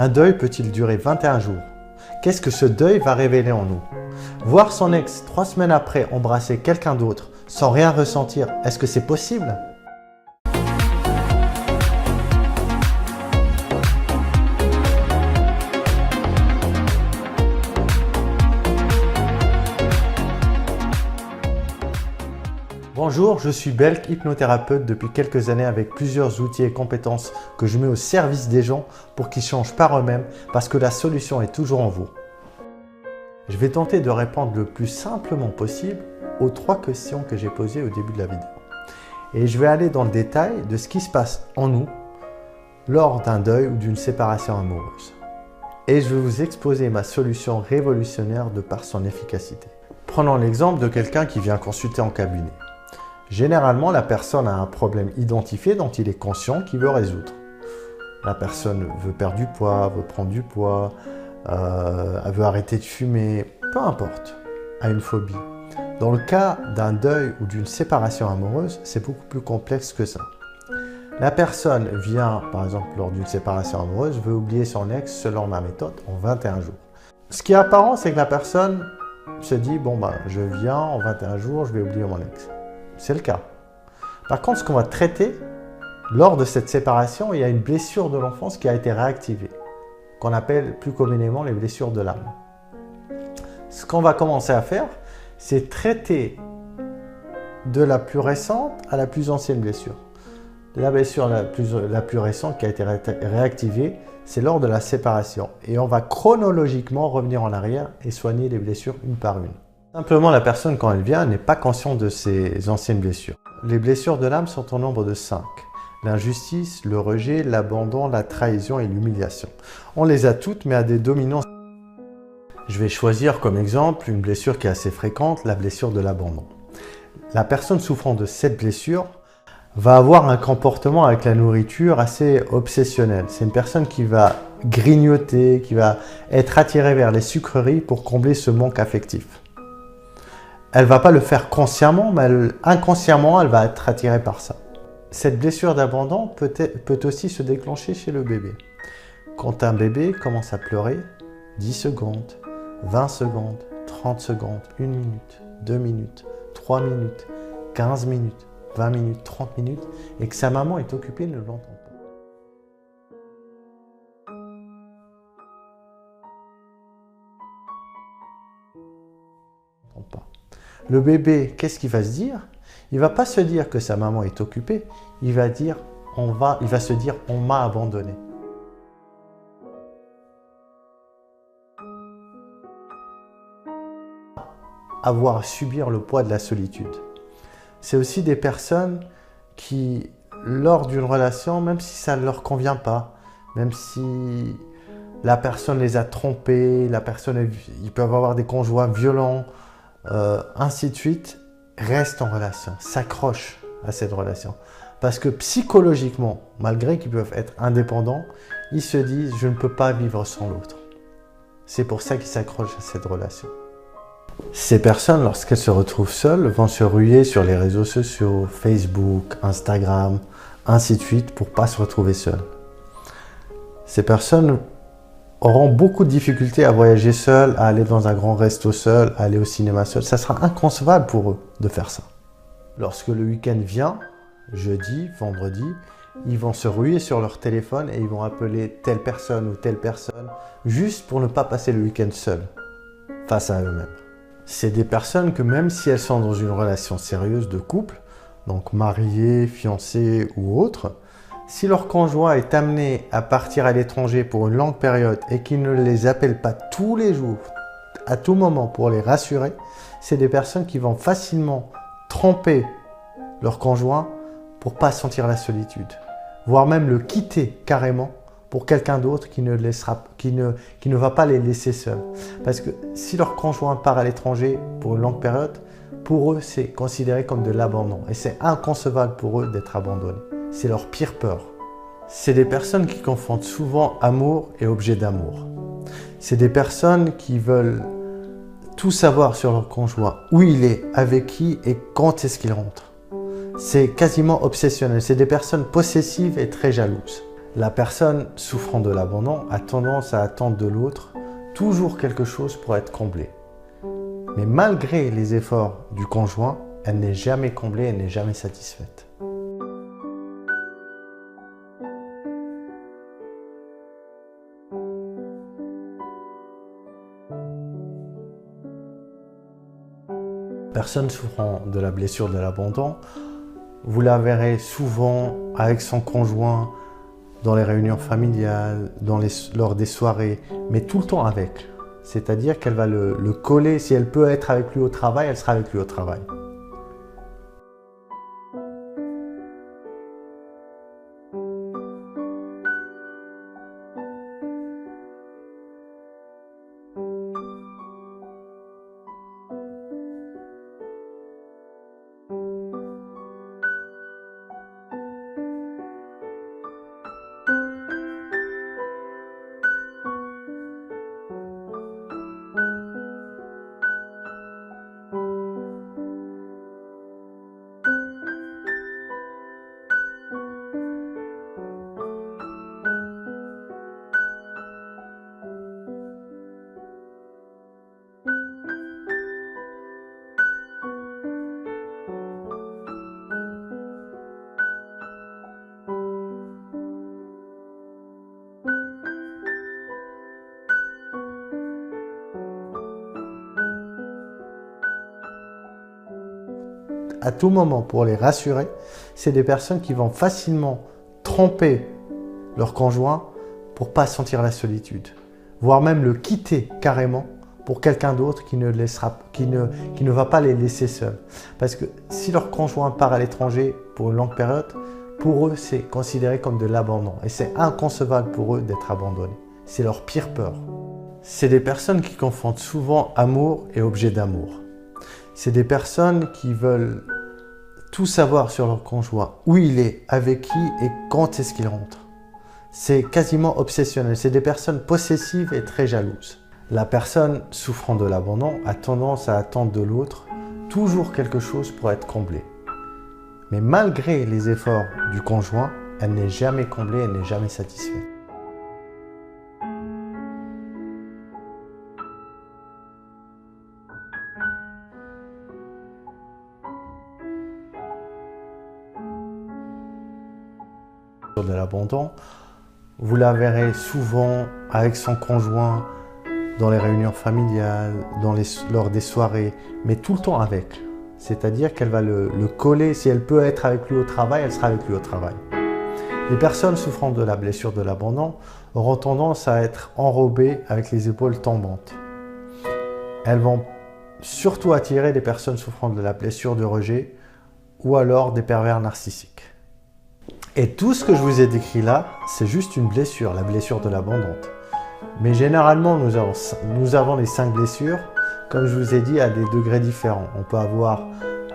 Un deuil peut-il durer 21 jours? Qu'est-ce que ce deuil va révéler en nous? Voir son ex 3 semaines après embrasser quelqu'un d'autre sans rien ressentir, est-ce que c'est possible? Bonjour, je suis Belk, hypnothérapeute depuis quelques années avec plusieurs outils et compétences que je mets au service des gens pour qu'ils changent par eux-mêmes parce que la solution est toujours en vous. Je vais tenter de répondre le plus simplement possible aux 3 questions que j'ai posées au début de la vidéo. Et je vais aller dans le détail de ce qui se passe en nous lors d'un deuil ou d'une séparation amoureuse. Et je vais vous exposer ma solution révolutionnaire de par son efficacité. Prenons l'exemple de quelqu'un qui vient consulter en cabinet. Généralement, la personne a un problème identifié dont il est conscient qu'il veut résoudre. La personne veut perdre du poids, veut prendre du poids, elle veut arrêter de fumer, peu importe, a une phobie. Dans le cas d'un deuil ou d'une séparation amoureuse, c'est beaucoup plus complexe que ça. La personne vient, par exemple, lors d'une séparation amoureuse, veut oublier son ex selon ma méthode en 21 jours. Ce qui est apparent, c'est que la personne se dit, je viens en 21 jours, je vais oublier mon ex. C'est le cas. Par contre, ce qu'on va traiter, lors de cette séparation, il y a une blessure de l'enfance qui a été réactivée, qu'on appelle plus communément les blessures de l'âme. Ce qu'on va commencer à faire, c'est traiter de la plus récente à la plus ancienne blessure. La blessure la plus récente qui a été réactivée, c'est lors de la séparation. Et on va chronologiquement revenir en arrière et soigner les blessures une par une. Simplement, la personne, quand elle vient, n'est pas consciente de ses anciennes blessures. Les blessures de l'âme sont au nombre de 5. L'injustice, le rejet, l'abandon, la trahison et l'humiliation. On les a toutes, mais à des dominants. Je vais choisir comme exemple une blessure qui est assez fréquente, la blessure de l'abandon. La personne souffrant de cette blessure va avoir un comportement avec la nourriture assez obsessionnel. C'est une personne qui va grignoter, qui va être attirée vers les sucreries pour combler ce manque affectif. Elle ne va pas le faire consciemment, mais inconsciemment, elle va être attirée par ça. Cette blessure d'abandon peut aussi se déclencher chez le bébé. Quand un bébé commence à pleurer, 10 secondes, 20 secondes, 30 secondes, 1 minute, 2 minutes, 3 minutes, 15 minutes, 20 minutes, 30 minutes, et que sa maman est occupée, ne l'entend pas. Le bébé, qu'est-ce qu'il va se dire? Il ne va pas se dire que sa maman est occupée, il va se dire on m'a abandonné. Avoir à subir le poids de la solitude. C'est aussi des personnes qui, lors d'une relation, même si ça ne leur convient pas, même si la personne les a trompés, ils peuvent avoir des conjoints violents, ainsi de suite, restent en relation, s'accrochent à cette relation. Parce que psychologiquement, malgré qu'ils peuvent être indépendants, ils se disent « je ne peux pas vivre sans l'autre ». C'est pour ça qu'ils s'accrochent à cette relation. Ces personnes, lorsqu'elles se retrouvent seules, vont se ruer sur les réseaux sociaux, Facebook, Instagram, ainsi de suite, pour ne pas se retrouver seules. Ces personnes auront beaucoup de difficultés à voyager seules, à aller dans un grand resto seul, à aller au cinéma seul. Ça sera inconcevable pour eux de faire ça. Lorsque le week-end vient, jeudi, vendredi, ils vont se ruer sur leur téléphone et ils vont appeler telle personne ou telle personne juste pour ne pas passer le week-end seul face à eux-mêmes. C'est des personnes que même si elles sont dans une relation sérieuse de couple, donc mariées, fiancées ou autres, si leur conjoint est amené à partir à l'étranger pour une longue période et qu'il ne les appelle pas tous les jours, à tout moment pour les rassurer, c'est des personnes qui vont facilement tromper leur conjoint pour ne pas sentir la solitude, voire même le quitter carrément pour quelqu'un d'autre qui ne va pas les laisser seuls. Parce que si leur conjoint part à l'étranger pour une longue période, pour eux, c'est considéré comme de l'abandon. Et c'est inconcevable pour eux d'être abandonnés. C'est leur pire peur. C'est des personnes qui confondent souvent amour et objet d'amour. C'est des personnes qui veulent tout savoir sur leur conjoint, où il est, avec qui et quand est-ce qu'il rentre. C'est quasiment obsessionnel. C'est des personnes possessives et très jalouses. La personne souffrant de l'abandon a tendance à attendre de l'autre toujours quelque chose pour être comblée. Mais malgré les efforts du conjoint, elle n'est jamais comblée, elle n'est jamais satisfaite. Personne souffrant de la blessure de l'abandon, vous la verrez souvent avec son conjoint, dans les réunions familiales, lors des soirées, mais tout le temps avec. C'est-à-dire qu'elle va le coller, si elle peut être avec lui au travail, elle sera avec lui au travail. À tout moment, pour les rassurer, c'est des personnes qui vont facilement tromper leur conjoint pour ne pas sentir la solitude, voire même le quitter carrément pour quelqu'un d'autre qui ne va pas les laisser seuls. Parce que si leur conjoint part à l'étranger pour une longue période, pour eux, c'est considéré comme de l'abandon. Et c'est inconcevable pour eux d'être abandonnés. C'est leur pire peur. C'est des personnes qui confondent souvent amour et objet d'amour. C'est des personnes qui veulent tout savoir sur leur conjoint, où il est, avec qui et quand est-ce qu'il rentre. C'est quasiment obsessionnel. C'est des personnes possessives et très jalouses. La personne souffrant de l'abandon a tendance à attendre de l'autre toujours quelque chose pour être comblée. Mais malgré les efforts du conjoint, elle n'est jamais comblée, elle n'est jamais satisfaite. De l'abandon, vous la verrez souvent avec son conjoint dans les réunions familiales, lors des soirées, mais tout le temps avec. C'est-à-dire qu'elle va le coller, si elle peut être avec lui au travail, elle sera avec lui au travail. Les personnes souffrant de la blessure de l'abandon auront tendance à être enrobées avec les épaules tombantes. Elles vont surtout attirer des personnes souffrant de la blessure de rejet ou alors des pervers narcissiques. Et tout ce que je vous ai décrit là, c'est juste une blessure, la blessure de l'abandon. Mais généralement, nous avons les 5 blessures, comme je vous ai dit, à des degrés différents. On peut avoir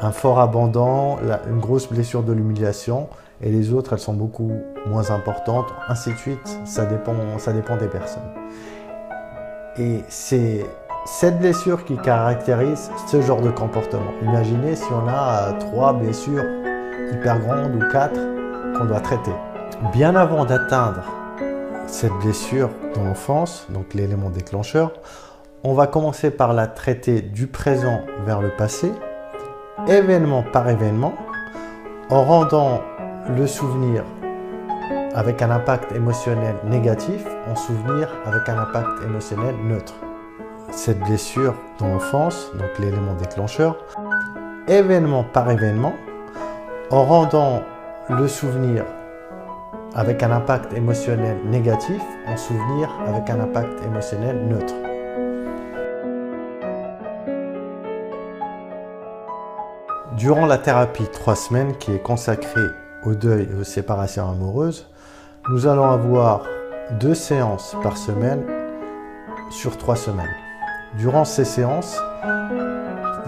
un fort abandon, une grosse blessure de l'humiliation, et les autres, elles sont beaucoup moins importantes, ainsi de suite. Ça dépend des personnes. Et c'est cette blessure qui caractérise ce genre de comportement. Imaginez si on a 3 blessures hyper grandes ou 4 qu'on doit traiter. Bien avant d'atteindre cette blessure dans l'enfance, donc l'élément déclencheur, on va commencer par la traiter du présent vers le passé, événement par événement, en rendant le souvenir avec un impact émotionnel négatif en souvenir avec un impact émotionnel neutre. Cette blessure dans l'enfance, donc l'élément déclencheur, événement par événement, en rendant le souvenir avec un impact émotionnel négatif en souvenir avec un impact émotionnel neutre. Durant la thérapie 3 semaines qui est consacrée au deuil et aux séparations amoureuses, nous allons avoir 2 séances par semaine sur 3 semaines. Durant ces séances,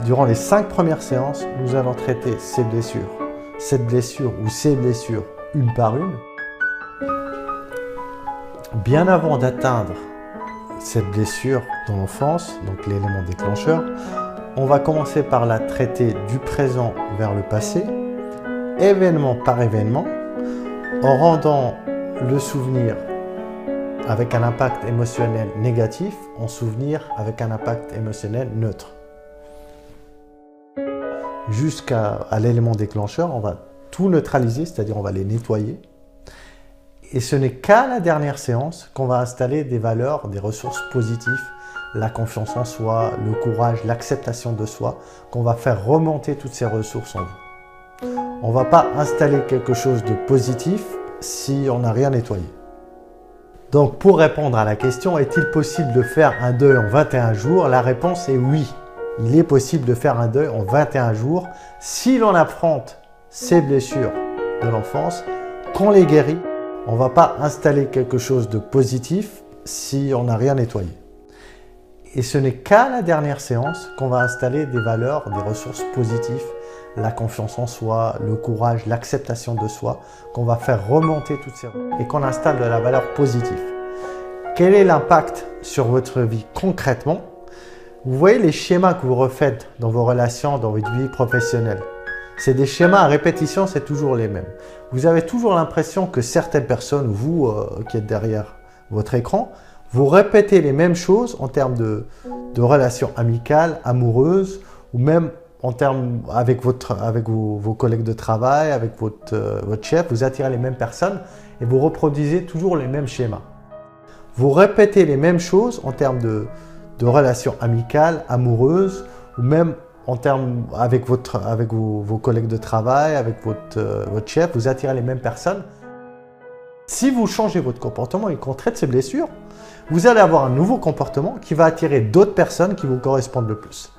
durant les 5 premières séances, nous allons traiter ces blessures, cette blessure ou ces blessures une par une. Bien avant d'atteindre cette blessure dans l'enfance, donc l'élément déclencheur, on va commencer par la traiter du présent vers le passé, événement par événement, en rendant le souvenir avec un impact émotionnel négatif en souvenir avec un impact émotionnel neutre. Jusqu'à l'élément déclencheur, on va tout neutraliser, c'est-à-dire on va les nettoyer. Et ce n'est qu'à la dernière séance qu'on va installer des valeurs, des ressources positives, la confiance en soi, le courage, l'acceptation de soi, qu'on va faire remonter toutes ces ressources en vous. On ne va pas installer quelque chose de positif si on n'a rien nettoyé. Donc pour répondre à la question, est-il possible de faire un deuil en 21 jours? La réponse est oui. Il est possible de faire un deuil en 21 jours si l'on affronte ces blessures de l'enfance, qu'on les guérit. On ne va pas installer quelque chose de positif si on n'a rien nettoyé. Et ce n'est qu'à la dernière séance qu'on va installer des valeurs, des ressources positives, la confiance en soi, le courage, l'acceptation de soi, qu'on va faire remonter toutes ces et qu'on installe de la valeur positive. Quel est l'impact sur votre vie concrètement? Vous voyez les schémas que vous refaites dans vos relations, dans votre vie professionnelle. C'est des schémas à répétition, c'est toujours les mêmes. Vous avez toujours l'impression que certaines personnes, vous qui êtes derrière votre écran, vous répétez les mêmes choses en termes de relations amicales, amoureuses, ou même en termes avec vos collègues de travail, avec votre chef, vous attirez les mêmes personnes et vous reproduisez toujours les mêmes schémas. Vous répétez les mêmes choses en termes de relations amicales, amoureuses, ou même en termes avec vos collègues de travail, avec votre chef, vous attirez les mêmes personnes. Si vous changez votre comportement et qu'on traite ces blessures, vous allez avoir un nouveau comportement qui va attirer d'autres personnes qui vous correspondent le plus.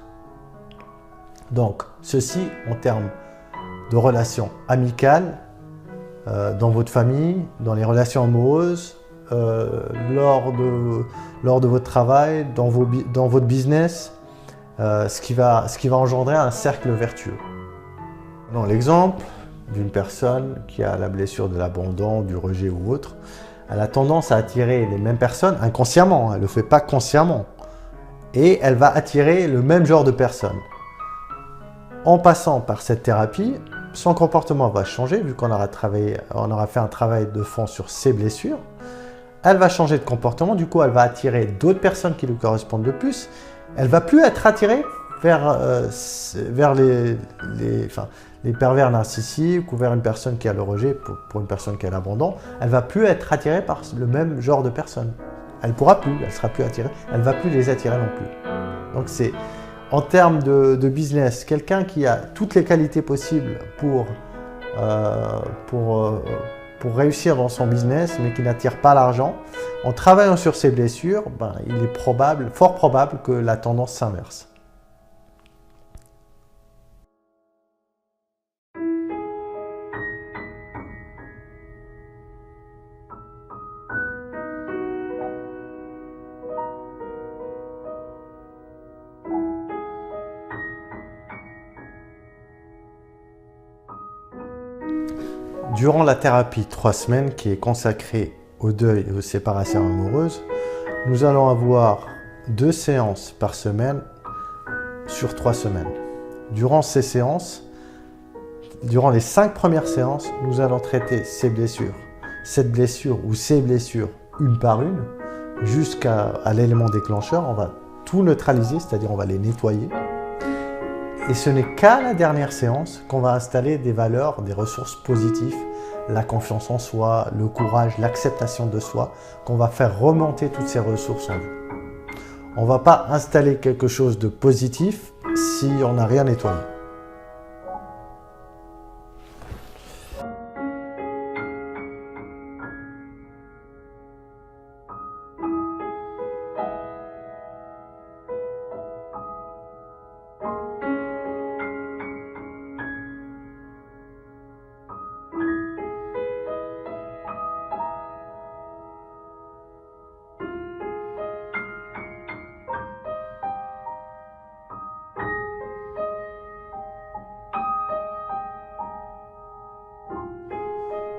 Donc, ceci en termes de relations amicales, dans votre famille, dans les relations amoureuses, lors de votre travail, dans votre business, ce qui va engendrer un cercle vertueux. Dans l'exemple d'une personne qui a la blessure de l'abandon, du rejet ou autre, elle a tendance à attirer les mêmes personnes inconsciemment, elle ne le fait pas consciemment. Et elle va attirer le même genre de personnes. En passant par cette thérapie, son comportement va changer vu qu'on aura fait un travail de fond sur ses blessures. Elle va changer de comportement, du coup elle va attirer d'autres personnes qui lui correspondent le plus. Elle ne va plus être attirée vers les pervers narcissiques ou vers une personne qui a le rejet pour une personne qui a l'abandon. Elle ne va plus être attirée par le même genre de personnes. Elle ne pourra plus, elle ne sera plus attirée, elle ne va plus les attirer non plus. Donc c'est en termes de business, quelqu'un qui a toutes les qualités possibles pour réussir dans son business, mais qui n'attire pas l'argent, en travaillant sur ses blessures, il est fort probable que la tendance s'inverse. Durant la thérapie 3 semaines qui est consacrée au deuil et aux séparations amoureuses, nous allons avoir 2 séances par semaine sur 3 semaines. Durant ces séances, durant les 5 premières séances, nous allons traiter ces blessures, cette blessure ou ces blessures une par une, jusqu'à l'élément déclencheur. On va tout neutraliser, c'est-à-dire on va les nettoyer. Et ce n'est qu'à la dernière séance qu'on va installer des valeurs, des ressources positives, la confiance en soi, le courage, l'acceptation de soi, qu'on va faire remonter toutes ces ressources en vous. On ne va pas installer quelque chose de positif si on n'a rien nettoyé.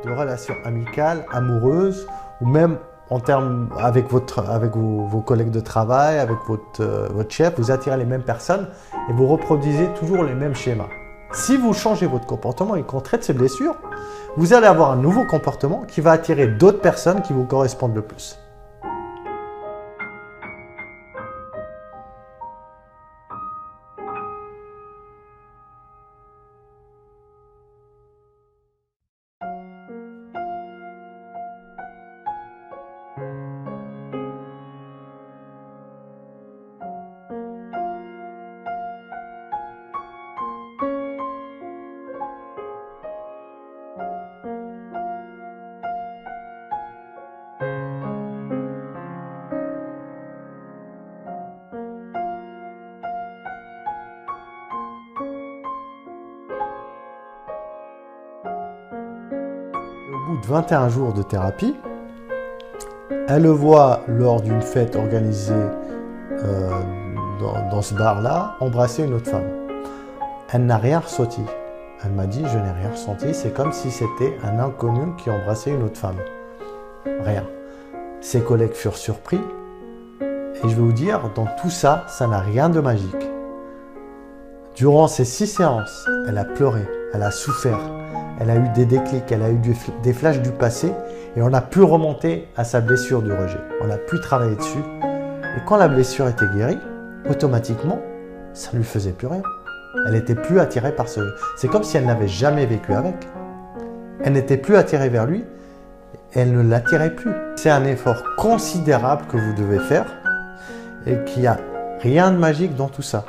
De relations amicales, amoureuses, ou même en termes avec vos collègues de travail, avec votre chef, vous attirez les mêmes personnes et vous reproduisez toujours les mêmes schémas. Si vous changez votre comportement et qu'on traite ces blessures, vous allez avoir un nouveau comportement qui va attirer d'autres personnes qui vous correspondent le plus. Au bout de 21 jours de thérapie, elle le voit lors d'une fête organisée dans ce bar-là, embrasser une autre femme. Elle n'a rien ressenti. Elle m'a dit, je n'ai rien ressenti, c'est comme si c'était un inconnu qui embrassait une autre femme. Rien. Ses collègues furent surpris. Et je vais vous dire, dans tout ça, ça n'a rien de magique. Durant ces 6 séances, elle a pleuré, elle a souffert, elle a eu des déclics, elle a eu des flashs du passé et on a pu remonter à sa blessure du rejet. On a pu travailler dessus. Et quand la blessure était guérie, automatiquement, ça ne lui faisait plus rien. Elle n'était plus attirée par ce... C'est comme si elle n'avait jamais vécu avec. Elle n'était plus attirée vers lui, elle ne l'attirait plus. C'est un effort considérable que vous devez faire et qu'il n'y a rien de magique dans tout ça.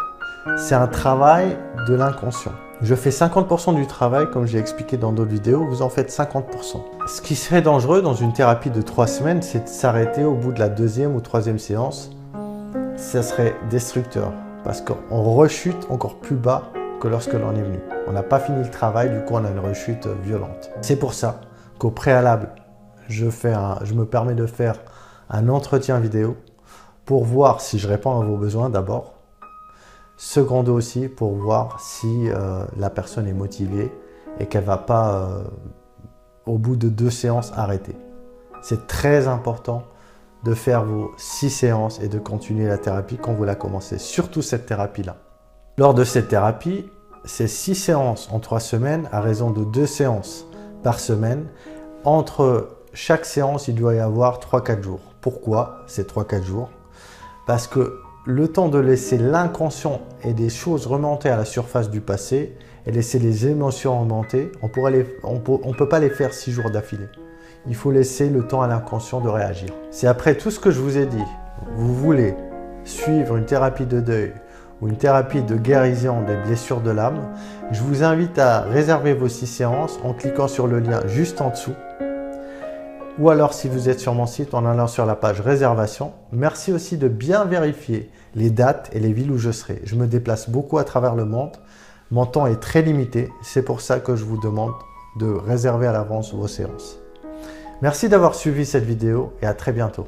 C'est un travail de l'inconscient. Je fais 50% du travail, comme j'ai expliqué dans d'autres vidéos, vous en faites 50%. Ce qui serait dangereux dans une thérapie de 3 semaines, c'est de s'arrêter au bout de la 2e ou 3e séance. Ça serait destructeur, parce qu'on rechute encore plus bas que lorsque l'on est venu. On n'a pas fini le travail, du coup on a une rechute violente. C'est pour ça qu'au préalable, je me permets de faire un entretien vidéo pour voir si je réponds à vos besoins d'abord. Secondo aussi pour voir si la personne est motivée et qu'elle ne va pas, au bout de 2 séances, arrêter. C'est très important de faire vos 6 séances et de continuer la thérapie quand vous la commencez, surtout cette thérapie-là. Lors de cette thérapie, c'est 6 séances en 3 semaines à raison de 2 séances par semaine. Entre chaque séance, il doit y avoir 3-4 jours. Pourquoi ces 3-4 jours? Parce que le temps de laisser l'inconscient et des choses remonter à la surface du passé et laisser les émotions remonter, on ne peut pas les faire 6 jours d'affilée. Il faut laisser le temps à l'inconscient de réagir. Si après tout ce que je vous ai dit, vous voulez suivre une thérapie de deuil ou une thérapie de guérison des blessures de l'âme, je vous invite à réserver vos 6 séances en cliquant sur le lien juste en dessous. Ou alors si vous êtes sur mon site en allant sur la page réservation. Merci aussi de bien vérifier les dates et les villes où je serai. Je me déplace beaucoup à travers le monde. Mon temps est très limité. C'est pour ça que je vous demande de réserver à l'avance vos séances. Merci d'avoir suivi cette vidéo et à très bientôt.